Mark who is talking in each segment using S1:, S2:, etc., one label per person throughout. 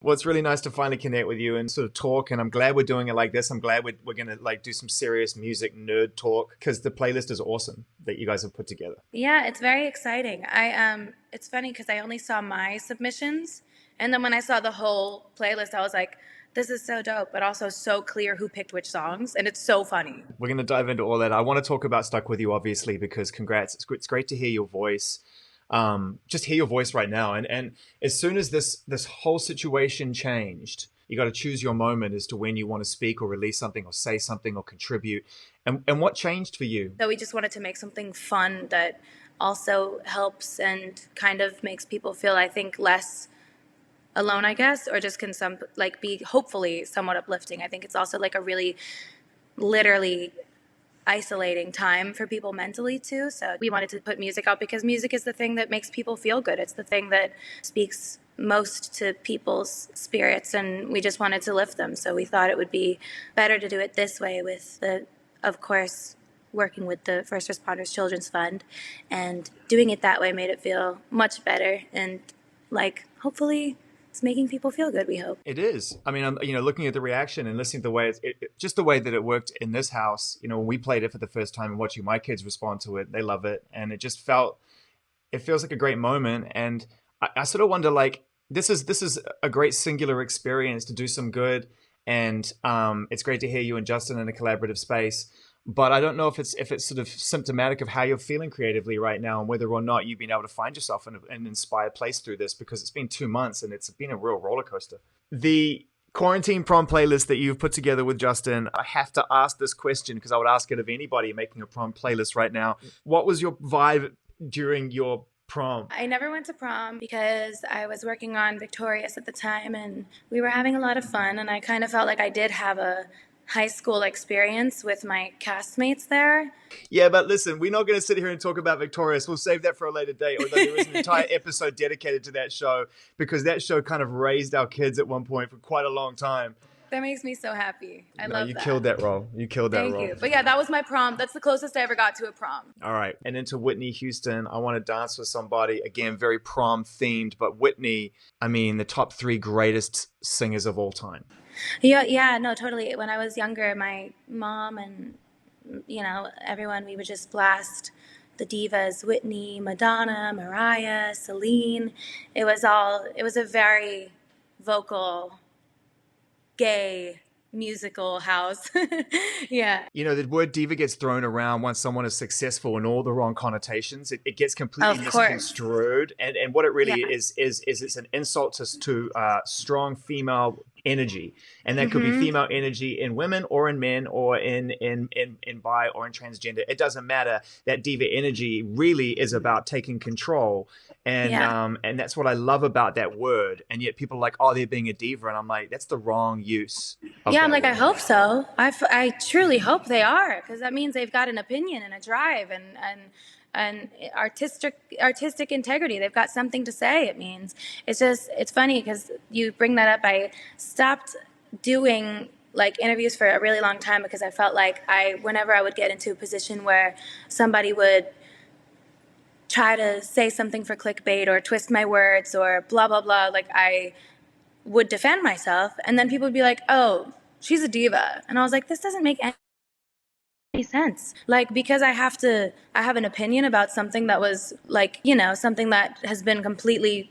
S1: Well, it's really nice to finally connect with you and sort of talk. And I'm glad we're doing it like this. I'm glad we're going to like do some serious music nerd talk because the playlist is awesome that you guys have put together.
S2: Yeah, it's very exciting. It's funny because I only saw my submissions, and then when I saw the whole playlist, I was like, "This is so dope," but also so clear who picked which songs, and it's so funny.
S1: We're going to dive into all that. I want to talk about Stuck With You, obviously, because congrats. It's great to hear your voice. Just hear your voice right now. And as soon as this whole situation changed, you got to choose your moment as to when you want to speak or release something or say something or contribute. And what changed for you?
S2: So we just wanted to make something fun that also helps and kind of makes people feel, I think, less alone, I guess, or just can some like be hopefully somewhat uplifting. I think it's also like a really literally isolating time for people mentally too. So we wanted to put music out because music is the thing that makes people feel good. It's the thing that speaks most to people's spirits, and we just wanted to lift them. So we thought it would be better to do it this way with the, of course, working with the First Responders Children's Fund, and doing it that way made it feel much better and like hopefully it's making people feel good, we hope.
S1: It is. I mean, I'm looking at the reaction and listening to the way just the way that it worked in this house. When we played it for the first time and watching my kids respond to it, they love it, and it feels like a great moment. And I sort of wonder, like, this is a great singular experience to do some good, and it's great to hear you and Justin in a collaborative space. But I don't know if it's sort of symptomatic of how you're feeling creatively right now, and whether or not you've been able to find yourself in an inspired place through this, because it's been 2 months and it's been a real roller coaster. The quarantine prom playlist that you've put together with Justin, I have to ask this question because I would ask it of anybody making a prom playlist right now. What was your vibe during your prom?
S2: I never went to prom because I was working on Victorious at the time and we were having a lot of fun, and I kind of felt like I did have a high school experience with my castmates there.
S1: Yeah, but listen, we're not going to sit here and talk about Victorious. We'll save that for a later date, although there is an entire episode dedicated to that show because that show kind of raised our kids at one point for quite a long time.
S2: That makes me so happy. I love
S1: You
S2: that.
S1: killed that role. You killed that role.
S2: Thank you. But yeah, that was my prom. That's the closest I ever got to a prom.
S1: All right. And into Whitney Houston, I want to dance with somebody, again, very prom themed, but Whitney, I mean, the top three greatest singers of all time.
S2: Yeah, no, totally. When I was younger, my mom and everyone, we would just blast the divas: Whitney, Madonna, Mariah, Celine. It was a very vocal, gay musical house. Yeah.
S1: The word diva gets thrown around once someone is successful in all the wrong connotations. It gets completely
S2: Of course.
S1: misconstrued. And what it really
S2: Yeah.
S1: is it's an insult to strong female energy. And that could be female energy in women or in men or in bi or in transgender. It doesn't matter. That diva energy really is about taking control. And and that's what I love about that word. And yet people are like, oh, they're being a diva. And I'm like, that's the wrong use of
S2: Yeah,
S1: that
S2: I'm like,
S1: word.
S2: I hope so. I truly hope they are, because that means they've got an opinion and a drive and artistic integrity. They've got something to say. It means it's funny because you bring that up. I stopped doing like interviews for a really long time because I felt like whenever I would get into a position where somebody would try to say something for clickbait or twist my words or blah blah blah, like I would defend myself, and then people would be like, "Oh, she's a diva," and I was like, "This doesn't make any sense." Like, because I have an opinion about something that was like, something that has been completely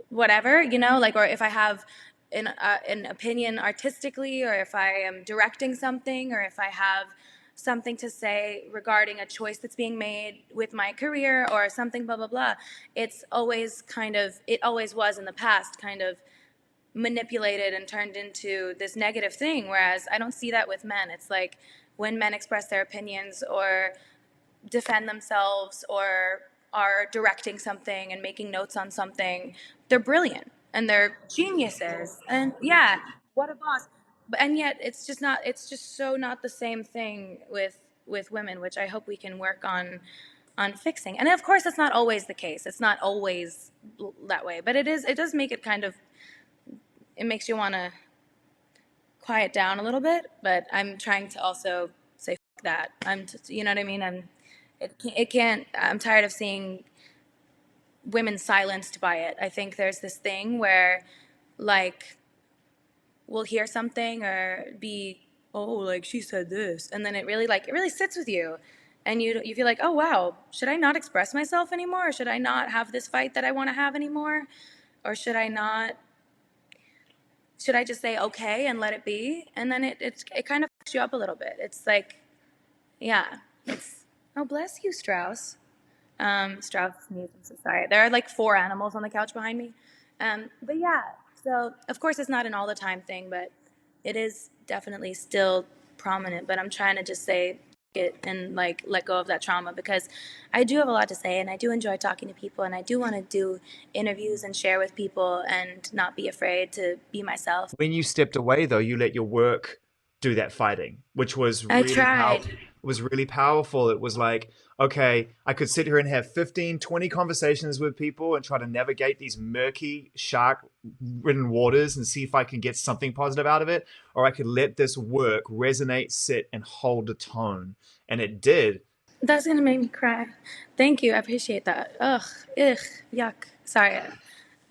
S2: whatever, like, or if I have an opinion artistically, or if I am directing something, or if I have something to say regarding a choice that's being made with my career or something, blah blah blah. It always was in the past kind of manipulated and turned into this negative thing, whereas I don't see that with men. It's like when men express their opinions or defend themselves or are directing something and making notes on something, they're brilliant and they're geniuses, and yeah, what a boss. And yet it's just so not the same thing with women, which I hope we can work on fixing. And of course, it's not always the case. It's not always that way, but it does make it kind of, it makes you want to quiet down a little bit, but I'm trying to also say fuck that. You know what I mean? I'm tired of seeing women silenced by it. I think there's this thing where like will hear something or be, oh, like she said this, and then it really sits with you, and you feel like, oh wow, should I not express myself anymore, or should I not have this fight that I want to have anymore, or should I just say okay and let it be, and then it kind of fucks you up a little bit. It's like, yeah, it's, oh bless you, Strauss. Strauss sneezed. I'm so sorry. There are like 4 animals on the couch behind me. But yeah, so of course it's not an all the time thing, but it is definitely still prominent. But I'm trying to just say it and like let go of that trauma, because I do have a lot to say and I do enjoy talking to people and I do want to do interviews and share with people and not be afraid to be myself.
S1: When you stepped away, though, you let your work do that fighting, which was
S2: I
S1: really
S2: tried.
S1: was really powerful. It was like, okay, I could sit here and have 15, 20 conversations with people and try to navigate these murky, shark-ridden waters and see if I can get something positive out of it, or I could let this work resonate, sit, and hold a tone. And it did.
S2: That's gonna make me cry. Thank you. I appreciate that. Ugh, yuck. Sorry.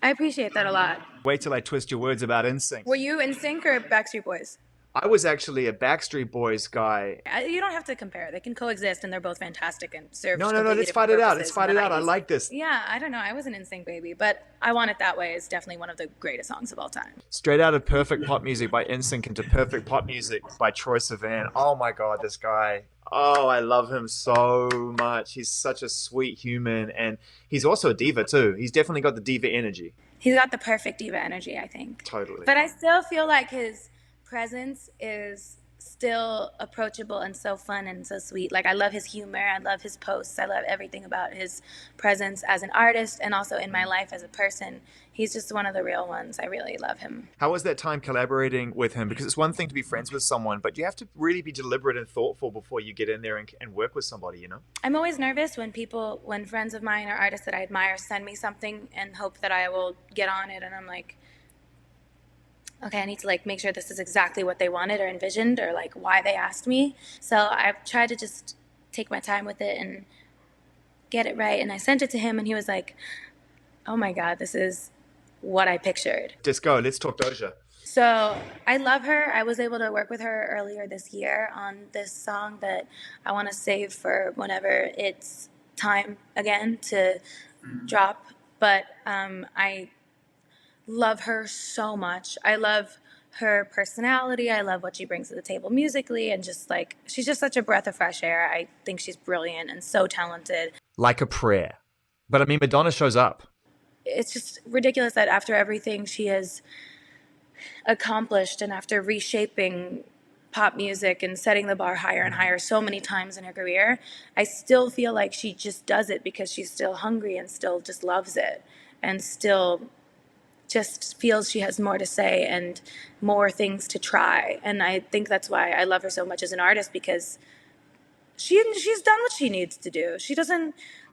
S2: I appreciate that a lot.
S1: Wait till I twist your words about NSYNC.
S2: Were you in Sync or Backstreet Boys?
S1: I was actually a Backstreet Boys guy.
S2: You don't have to compare. They can coexist, and they're both fantastic and serve
S1: No,
S2: completely
S1: let's
S2: different
S1: fight it out.
S2: purposes
S1: Let's
S2: in
S1: fight
S2: the
S1: it out. I
S2: 90s.
S1: like this.
S2: Yeah, I don't know. I was an NSYNC baby, but I Want It That Way is definitely one of the greatest songs of all time.
S1: Straight out of Perfect Pop Music by NSYNC into Perfect Pop Music by Troye Sivan. Oh my God, this guy. Oh, I love him so much. He's such a sweet human, and he's also a diva too. He's definitely got the diva energy.
S2: He's got the perfect diva energy, I think.
S1: Totally.
S2: But I still feel like his presence is still approachable and so fun and so sweet. Like, I love his humor, I love his posts, I love everything about his presence as an artist and also in my life as a person. He's just one of the real ones. I really love him.
S1: How was that time collaborating with him? Because it's one thing to be friends with someone, but you have to really be deliberate and thoughtful before you get in there and work with somebody, you know?
S2: I'm always nervous when friends of mine or artists that I admire send me something and hope that I will get on it, and I'm like, okay, I need to like make sure this is exactly what they wanted or envisioned or like why they asked me. So I've tried to just take my time with it and get it right. And I sent it to him and he was like, oh my God, this is what I pictured.
S1: Just go. Let's talk Doja.
S2: So I love her. I was able to work with her earlier this year on this song that I want to save for whenever it's time again to drop. But I love her so much. I love her personality. I love what she brings to the table musically, and just like, she's just such a breath of fresh air. I think she's brilliant and so talented.
S1: Like a prayer. But I mean, Madonna shows up.
S2: It's just ridiculous that after everything she has accomplished and after reshaping pop music and setting the bar higher and higher so many times in her career, I still feel like she just does it because she's still hungry and still just loves it and still just feels she has more to say and more things to try. And I think that's why I love her so much as an artist, because she's done what she needs to do.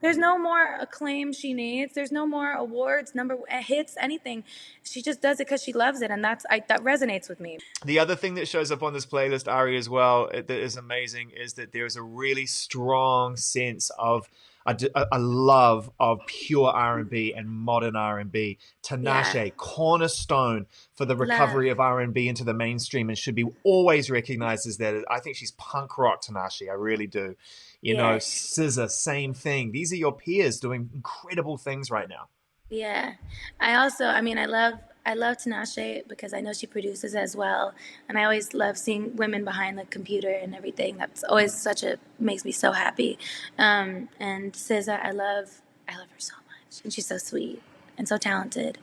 S2: There's no more acclaim she needs. There's no more awards, hits, anything. She just does it because she loves it, and that resonates with me.
S1: The other thing that shows up on this playlist, Ari, as well, that is amazing, is that there's a really strong sense of a love of pure R&B and modern R&B. Tinashe,
S2: Yeah.
S1: cornerstone for the recovery of R&B into the mainstream, and should be always recognized as that. I think she's punk rock Tinashe. I really do. You know, SZA, same thing. These are your peers doing incredible things right now.
S2: Yeah. I love Tinashe because I know she produces as well, and I always love seeing women behind the computer and everything. That's always makes me so happy. And SZA, I love her so much, and she's so sweet and so talented.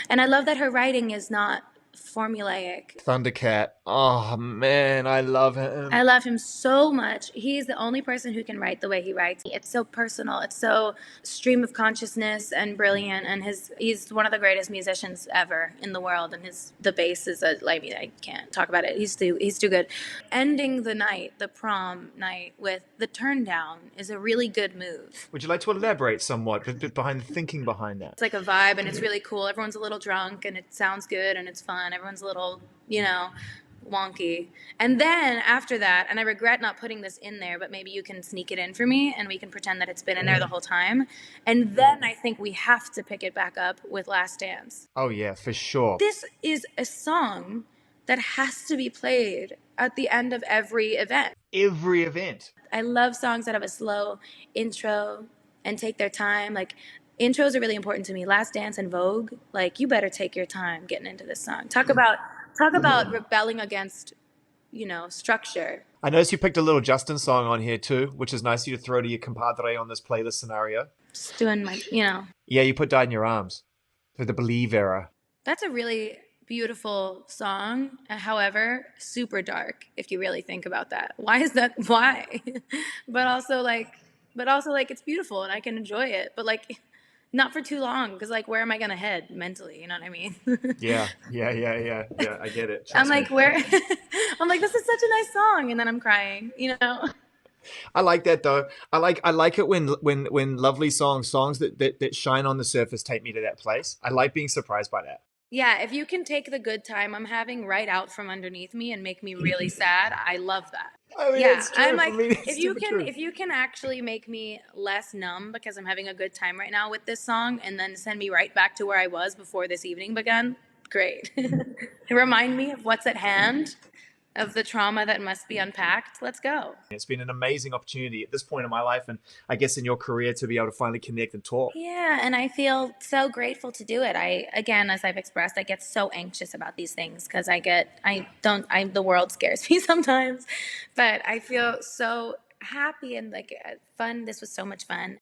S2: And I love that her writing is not formulaic.
S1: Thundercat. Oh man, I love him.
S2: I love him so much. He's the only person who can write the way he writes. It's so personal. It's so stream of consciousness and brilliant. And he's one of the greatest musicians ever in the world. And the bass is I can't talk about it. He's too good. Ending the night, the prom night, with the turn down is a really good move.
S1: Would you like to elaborate somewhat behind the thinking behind that?
S2: It's like a vibe, and it's really cool. Everyone's a little drunk, and it sounds good, and it's fun. Everyone's a little, wonky. And then after that, and I regret not putting this in there, but maybe you can sneak it in for me and we can pretend that it's been in there the whole time. And then I think we have to pick it back up with Last Dance.
S1: Oh yeah, for sure.
S2: This is a song that has to be played at the end of every event.
S1: Every event.
S2: I love songs that have a slow intro and take their time. Like, intros are really important to me. Last Dance and Vogue, like, you better take your time getting into this song. Talk about rebelling against, structure.
S1: I noticed you picked a little Justin song on here too, which is nice of you to throw to your compadre on this playlist scenario.
S2: Just doing my.
S1: Yeah, you put Died in Your Arms for the Believe era.
S2: That's a really beautiful song. However, super dark if you really think about that. Why is that? Why? but also like it's beautiful and I can enjoy it. But like, not for too long, because like, where am I gonna head mentally? You know what I mean?
S1: Yeah. I get it.
S2: I'm like, where? I'm like, this is such a nice song, and then I'm crying.
S1: I like that though. I like it when lovely songs that shine on the surface take me to that place. I like being surprised by that.
S2: Yeah, if you can take the good time I'm having right out from underneath me and make me really sad, I love that.
S1: I mean,
S2: Yeah,
S1: it's true.
S2: I'm like,
S1: For me, it's
S2: if you can actually make me less numb because I'm having a good time right now with this song, and then send me right back to where I was before this evening began, great. Remind me of what's at hand, of the trauma that must be unpacked. Let's go.
S1: It's been an amazing opportunity at this point in my life, and I guess in your career, to be able to finally connect and talk.
S2: Yeah, and I feel so grateful to do it. Again, as I've expressed, I get so anxious about these things because the world scares me sometimes, but I feel so happy and like fun. This was so much fun.